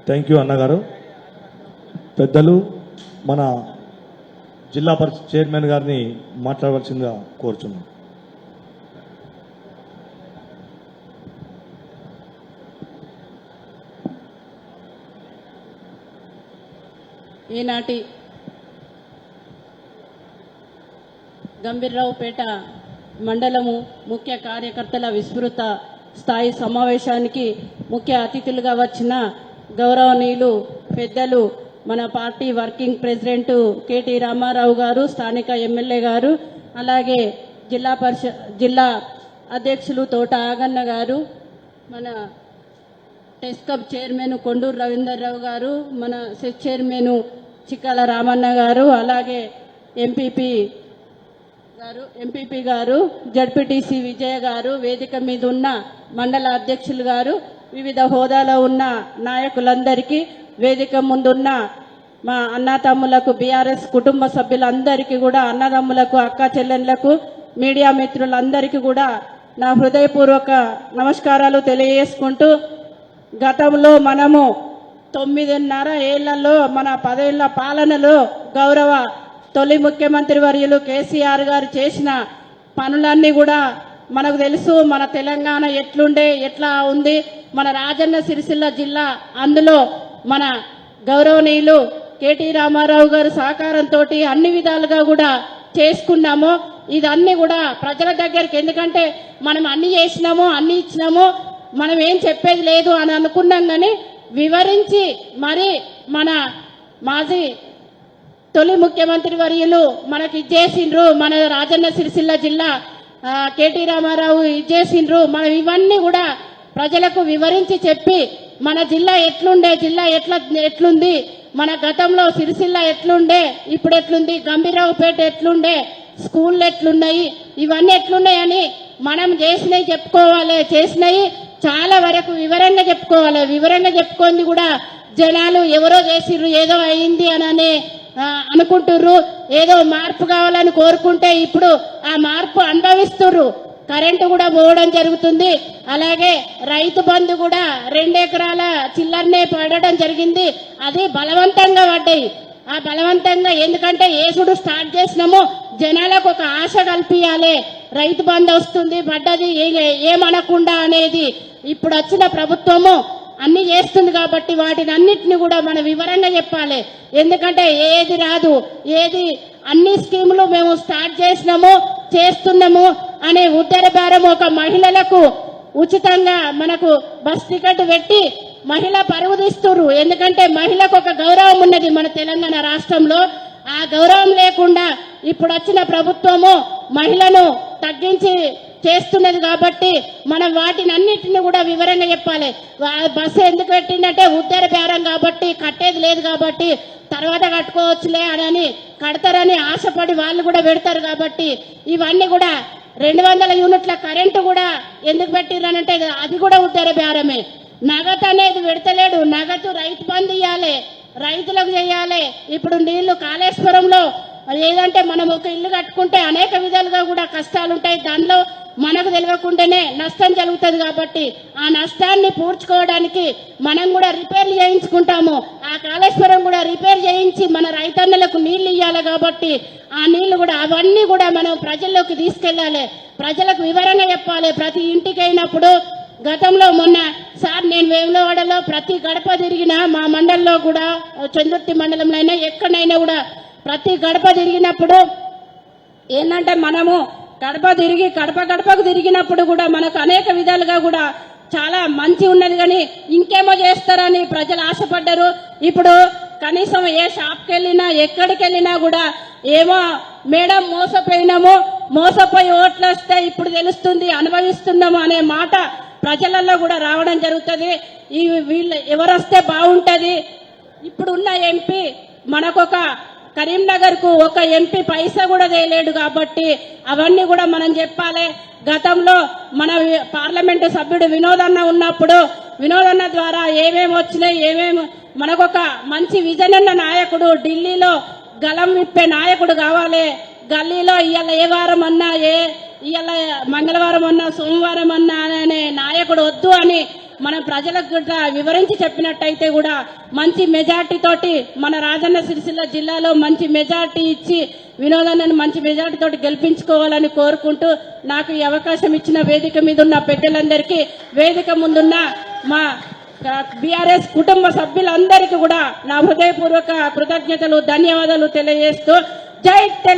Thank you అన్నగారు. పెద్దలు మన జిల్లా పరిషత్ చైర్మన్ గారిని మాట్లాడవలసిందిగా కోరుచున్నాం. ఈనాటి గంభీర్రావుపేట మండలము ముఖ్య కార్యకర్తల విస్తృత స్థాయి సమావేశానికి ముఖ్య అతిథులుగా వచ్చిన గౌరవనీయులు పెద్దలు మన party working president KT Rama Rao గారు, స్థానిక ఎమ్మెల్యే గారు, అలాగే జిల్లా అధ్యక్షులు తోట ఆగన్న గారు, మన టెస్కబ్ చైర్మన్ కొండూరు రవీందర్రావు గారు, మన సెస్ చైర్మన్ చిక్కాల రామన్న గారు, అలాగే ఎంపీపీ గారు, జడ్పీటీసీ విజయ గారు, వేదిక మీద ఉన్న మండల అధ్యక్షులు గారు, వివిధ హోదాలో ఉన్న నాయకులందరికీ, వేదిక ముందున్న మా అన్నతమ్ములకు, బీఆర్ఎస్ కుటుంబ సభ్యులందరికీ కూడా, అన్నదమ్ములకు, అక్క చెల్లెళ్లకు, మీడియా మిత్రులందరికీ కూడా నా హృదయపూర్వక నమస్కారాలు తెలియజేసుకుంటూ, గతంలో మనము 9.5 ఏళ్లలో మన 10 ఏళ్ల పాలనలో గౌరవ తొలి ముఖ్యమంత్రి వర్యులు కేసీఆర్ గారు చేసిన పనులన్నీ కూడా మనకు తెలుసు. మన తెలంగాణ ఎట్లా ఉంది, మన రాజన్న సిరిసిల్ల జిల్లా, అందులో మన గౌరవనీయులు కేటీ రామారావు గారు సహకారంతో అన్ని విధాలుగా కూడా చేసుకున్నాము. ఇదన్నీ కూడా ప్రజల దగ్గరికి, ఎందుకంటే మనం అన్ని చేసినాము, అన్ని ఇచ్చినాము, మనం ఏం చెప్పేది లేదు అని అనుకున్నాం. కానీ వివరించి మరి మన మాజీ తొలి ముఖ్యమంత్రి వర్యులు మనకి ఇచ్చేసిండ్రు, మన రాజన్న సిరిసిల్ల జిల్లా కేటీ రామారావు ఇచ్చేసిండ్రు. మనం ఇవన్నీ కూడా ప్రజలకు వివరించి చెప్పి, మన జిల్లా ఎట్లుండే, జిల్లా ఎట్లుంది, మన గతంలో సిరిసిల్ల ఎట్లుండే, ఇప్పుడు ఎట్లుంది, గంభీరావుపేట ఎట్లుండే, స్కూళ్ళు ఎట్లున్నాయి, ఇవన్నీ ఎట్లున్నాయని మనం చేసినవి చెప్పుకోవాలి. చేసినవి చాలా వరకు వివరంగా చెప్పుకోవాలి. వివరంగా చెప్పుకుంది కూడా జనాలు ఎవరో చేసిర్రు, ఏదో అయింది అని అనుకుంటుర్రు. ఏదో మార్పు కావాలని కోరుకుంటే ఇప్పుడు ఆ మార్పు అనుభవిస్తుర్రు. కరెంటు కూడా పోవడం జరుగుతుంది. అలాగే రైతు బంధు కూడా 2 ఎకరాల చిల్లర్నే పడడం జరిగింది. అది బలవంతంగా పడ్డాయి. ఆ బలవంతంగా ఎందుకంటే ఏసుడు స్టార్ట్ చేసినాము, జనాలకు ఒక ఆశ కల్పించాలి, రైతు బంధు వస్తుంది, పడ్డది ఏమనకుండా అనేది. ఇప్పుడు వచ్చిన ప్రభుత్వము అన్ని చేస్తుంది కాబట్టి వాటిని అన్నిటిని కూడా మనం వివరంగా చెప్పాలి. ఎందుకంటే ఏది రాదు, ఏది అన్ని స్కీములు మేము స్టార్ట్ చేసినాము, చేస్తున్నాము అనే ఉత్తర భారం ఒక మహిళలకు ఉచితంగా మనకు బస్ టికెట్ పెట్టి మహిళ పరువు తీస్తున్నారు. ఎందుకంటే మహిళకు ఒక గౌరవం ఉన్నది మన తెలంగాణ రాష్ట్రంలో. ఆ గౌరవం లేకుండా ఇప్పుడు వచ్చిన ప్రభుత్వము మహిళను తగ్గించి చేస్తున్నది కాబట్టి మనం వాటిని అన్నిటిని కూడా వివరంగా చెప్పాలి. బస్సు ఎందుకు పెట్టిందంటే ఉత్తర బేరం కాబట్టి, కట్టేది లేదు కాబట్టి తర్వాత కట్టుకోవచ్చులే అని కడతారని ఆశపడి వాళ్ళు కూడా పెడతారు. కాబట్టి ఇవన్నీ కూడా 200 యూనిట్ల కరెంటు కూడా ఎందుకు పెట్టిరనంటే అది కూడా ఉత్తర బేరమే. నగదు అనేది పెడతలేడు. నగదు రైతు బంధు ఇవ్వాలి, రైతులకు చేయాలి. ఇప్పుడు నీళ్లు కాళేశ్వరంలో ఏదంటే మనం ఒక ఇల్లు కట్టుకుంటే అనేక విధాలుగా కూడా కష్టాలు ఉంటాయి. దానిలో మనకు తెలియకుండానే నష్టం జరుగుతుంది. కాబట్టి ఆ నష్టాన్ని పూడ్చుకోవడానికి మనం కూడా రిపేర్లు చేయించుకుంటాము. ఆ కాళేశ్వరం కూడా రిపేర్ చేయించి మన రైతన్నలకు నీళ్లు ఇవ్వాలి. కాబట్టి ఆ నీళ్లు కూడా అవన్నీ కూడా మనం ప్రజల్లోకి తీసుకెళ్లాలి, ప్రజలకు వివరంగా చెప్పాలి. ప్రతి ఇంటికి అయినప్పుడు గతంలో మొన్న సార్ నేను వేములవాడలో ప్రతి గడప తిరిగిన, మా మండలంలో కూడా చందుర్తి మండలంలో అయినా ఎక్కడైనా కూడా ప్రతి గడప తిరిగినప్పుడు ఏంటంటే మనము గడపకు తిరిగినప్పుడు కూడా మనకు అనేక విధాలుగా కూడా చాలా మంచి ఉన్నది. కానీ ఇంకేమో చేస్తారని ప్రజలు ఆశపడ్డారు. ఇప్పుడు కనీసం ఏ షాప్కి వెళ్ళినా ఎక్కడికి వెళ్ళినా కూడా ఏమో మేడం మోసపోయి ఓట్లు వస్తే ఇప్పుడు తెలుస్తుంది, అనుభవిస్తున్నాము అనే మాట ప్రజలలో కూడా రావడం జరుగుతుంది. వీళ్ళు ఎవరొస్తే బాగుంటుంది. ఇప్పుడున్న ఎంపీ మనకొక కరీంనగర్ కు ఒక ఎంపీ పైసా కూడా తేలేడు. కాబట్టి అవన్నీ కూడా మనం చెప్పాలి. గతంలో మన పార్లమెంటు సభ్యుడు వినోదన్న ఉన్నప్పుడు వినోదన్న ద్వారా ఏమేమి వచ్చినాయి, మనకొక మంచి విజన్ ఉన్న నాయకుడు, ఢిల్లీలో గలం విప్పే నాయకుడు కావాలి. గల్లీలో ఇవాళ ఏ వారం అన్నా, ఇవాళ మంగళవారం అన్నా, సోమవారం అన్నా అనే నాయకుడు వద్దు అని మన ప్రజలకు కూడా వివరించి చెప్పినట్టయితే కూడా మంచి మెజార్టీ తోటి మన రాజన్న సిరిసిల్ల జిల్లాలో మంచి మెజార్టీ ఇచ్చి వినోదాన్ని మంచి మెజార్టీ తోటి గెలిపించుకోవాలని కోరుకుంటూ నాకు ఈ అవకాశం ఇచ్చిన వేదిక మీద ఉన్న పెద్దలందరికీ, వేదిక ముందున్న మా బీఆర్ఎస్ కుటుంబ సభ్యులందరికీ కూడా నా హృదయపూర్వక కృతజ్ఞతలు, ధన్యవాదాలు తెలియజేస్తూ జై తెలంగాణ.